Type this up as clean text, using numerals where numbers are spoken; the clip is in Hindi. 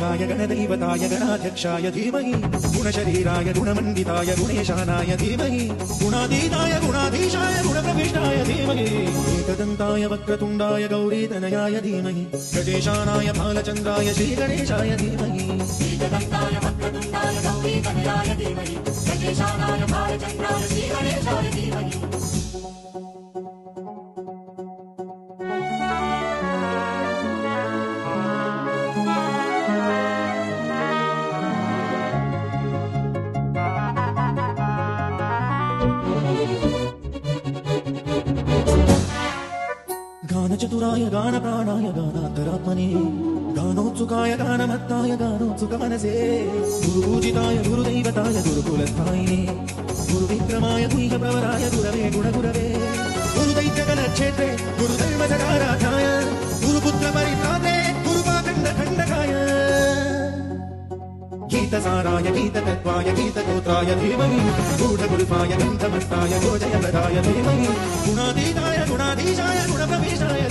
गणेशाय गणदैवताय गणाध्यक्षाय धीमहि गुणशरीराय गुणमण्डिताय गुणेशानाय धीमहि गुणातीताय गुणाधीशाय गुणप्रविष्टाय धीमहि एकदन्ताय वक्रतुण्डाय गौरीतनयाय धीमहि गजेशानाय बालचन्द्राय श्रीगणेशाय धीमहि एकदन्ताय वक्रतुण्डाय गौरीतनयाय धीमहि गजेशानाय बालचन्द्राय श्रीगणेशाय धीमहि गानचतुराय गानप्राणाय गानान्तरात्मने गानोत्सुकाय गानमत्ताय गानोत्सुकमनसे गुरुपूजिताय गुरुदैवताय गुरुकुलस्थायिने गुरुविक्रमाय गुह्यप्रवराय गुरवे गुणगुरवे गुरुदैत्यगणक्षेत्रे गुरुदैवसकाराध्याय गुरुपुत्रपरित्रात्रे गुरुपाखण्डखण्डकाय गीतसाराय गीततत्त्वाय गीतगोत्राय धीमहि गूढगुल्फाय गन्धमस्ताय गोजयप्रदाय धीमहि गुणातीताय गुणाधीशाय गुणप्रवेशाय